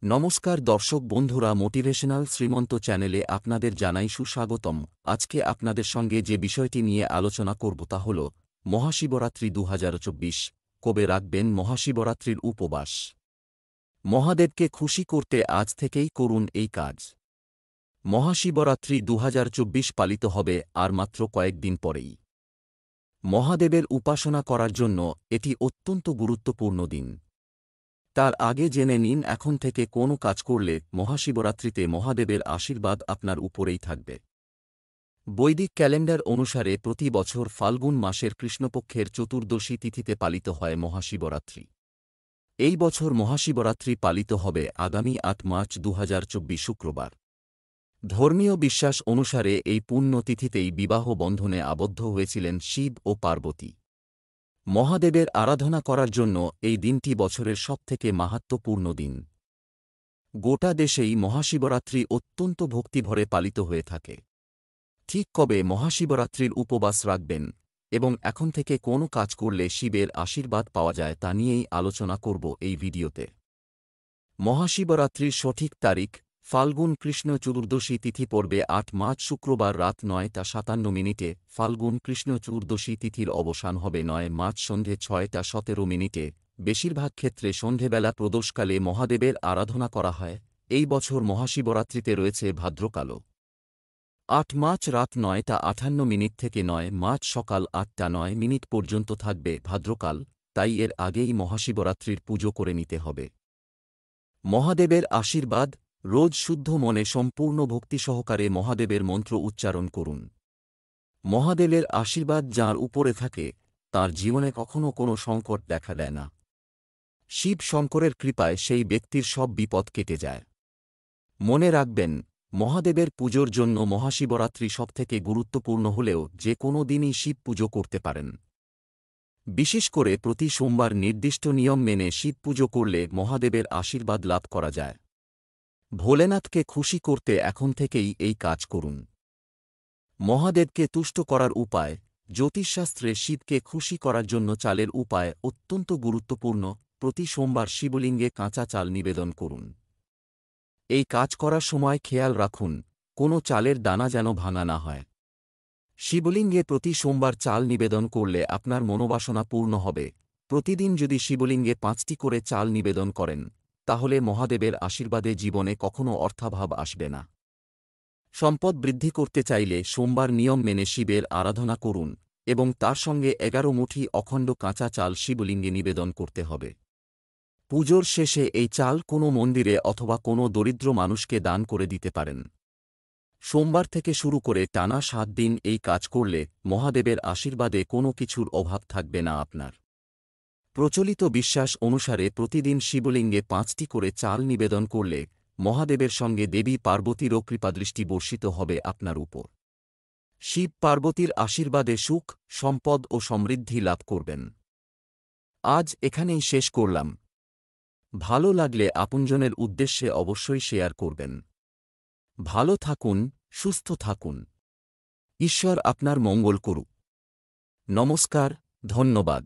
নমস্কার দর্শক বন্ধুরা, মোটিভেশনাল শ্রীমন্ত চ্যানেলে আপনাদের জানাই সুস্বাগতম। আজকে আপনাদের সঙ্গে যে বিষয়টি নিয়ে আলোচনা করব তা হল মহাশিবরাত্রি ২০২৪। কবে রাখবেন মহাশিবরাত্রির উপবাস? মহাদেবকে খুশি করতে আজ থেকেই করুন এই কাজ। মহাশিবরাত্রি ২০২৪ পালিত হবে আর মাত্র কয়েকদিন পরেই। মহাদেবের উপাসনা করার জন্য এটি অত্যন্ত গুরুত্বপূর্ণ দিন। তার আগে জেনে নিন এখন থেকে কোনো কাজ করলে মহাশিবরাত্রিতে মহাদেবের আশীর্বাদ আপনার উপরেই থাকবে। বৈদিক ক্যালেন্ডার অনুসারে প্রতি বছর ফাল্গুন মাসের কৃষ্ণপক্ষের চতুর্দশী তিথিতে পালিত হয় মহাশিবরাত্রি। এই বছর মহাশিবরাত্রি পালিত হবে আগামী ৮ মার্চ ২০২৪ শুক্রবার। ধর্মীয় বিশ্বাস অনুসারে এই পুণ্য তিথিতেই বিবাহ বন্ধনে আবদ্ধ হয়েছিলেন শিব ও পার্বতী। মহাদেবের আরাধনা করার জন্য এই দিনটি বছরের সবথেকে মাহাত্ম্যপূর্ণ দিন। গোটা দেশেই মহাশিবরাত্রি অত্যন্ত ভক্তিভরে পালিত হয়ে থাকে। ঠিক কবে মহাশিবরাত্রির উপবাস রাখবেন এবং এখন থেকে কোনো কাজ করলে শিবের আশীর্বাদ পাওয়া যায় তা নিয়েই আলোচনা করব এই ভিডিওতে। মহাশিবরাত্রির সঠিক তারিখ: ফাল্গুন কৃষ্ণ চতুর্দশী তিথি পড়বে ৮ মার্চ শুক্রবার রাত ৯টা ৫৭ ফাল্গুন কৃষ্ণ চতুর্দশী তিথির অবসান হবে ৯ মার্চ সন্ধে ৬টা ১৭। বেশিরভাগ ক্ষেত্রে সন্ধেবেলা প্রদোষকালে মহাদেবের আরাধনা করা হয়। এই বছর মহাশিবরাত্রিতে রয়েছে ভাদ্রকালও। ৮ মার্চ রাত ৯টা ৫৮ থেকে ৯ মার্চ সকাল ৮টা ৯ পর্যন্ত থাকবে ভাদ্রকাল, তাই এর আগেই মহাশিবরাত্রির পুজো করে নিতে হবে। মহাদেবের আশীর্বাদ: রোজ শুদ্ধ মনে সম্পূর্ণ ভক্তি সহকারে মহাদেবের মন্ত্র উচ্চারণ করুন। মহাদেবের আশীর্বাদ যাঁর উপরে থাকে তাঁর জীবনে কখনও কোনো সংকট দেখা দেয় না। শিব শঙ্করের কৃপায় সেই ব্যক্তির সব বিপদ কেটে যায়। মনে রাখবেন, মহাদেবের পুজোর জন্য মহাশিবরাত্রি সবথেকে গুরুত্বপূর্ণ হলেও যে কোনো দিনই শিব পুজো করতে পারেন। বিশেষ করে প্রতি সোমবার নির্দিষ্ট নিয়ম মেনে শিব পুজো করলে মহাদেবের আশীর্বাদ লাভ করা যায়। ভোলেনাথকে খুশি করতে এখন থেকেই এই কাজ করুন। মহাদেবকে তুষ্ট করার উপায়: জ্যোতিষশাস্ত্রে শিবকে খুশি করার জন্য চালের উপায় অত্যন্ত গুরুত্বপূর্ণ। প্রতি সোমবার শিবলিঙ্গে কাঁচা চাল নিবেদন করুন। এই কাজ করার সময় খেয়াল রাখুন কোনো চালের দানা যেন ভাঙা না হয়। শিবলিঙ্গে প্রতি সোমবার চাল নিবেদন করলে আপনার মনোবাসনা পূর্ণ হবে। প্রতিদিন যদি শিবলিঙ্গে ৫টি করে চাল নিবেদন করেন তাহলে মহাদেবের আশীর্বাদে জীবনে কখনো অর্থাভাব আসবে না। সম্পদ বৃদ্ধি করতে চাইলে সোমবার নিয়ম মেনে শিবের আরাধনা করুন এবং তার সঙ্গে ১১ মুঠি অখণ্ড কাঁচা চাল শিবলিঙ্গে নিবেদন করতে হবে। পুজোর শেষে এই চাল কোনো মন্দিরে অথবা কোনো দরিদ্র মানুষকে দান করে দিতে পারেন। সোমবার থেকে শুরু করে টানা ৭ দিন এই কাজ করলে মহাদেবের আশীর্বাদে কোনো কিছুর অভাব থাকবে না আপনার। প্রচলিত বিশ্বাস অনুসারে প্রতিদিন শিবলিঙ্গে ৫টি করে চাল নিবেদন করলে মহাদেবের সঙ্গে দেবী পার্বতীরও কৃপাদৃষ্টি বর্ষিত হবে আপনার উপর। শিব পার্বতীর আশীর্বাদে সুখ, সম্পদ ও সমৃদ্ধি লাভ করবেন। আজ এখানেই শেষ করলাম। ভালো লাগলে আপনজনের উদ্দেশ্যে অবশ্যই শেয়ার করবেন। ভালো থাকুন, সুস্থ থাকুন। ঈশ্বর আপনার মঙ্গল করুক। নমস্কার, ধন্যবাদ।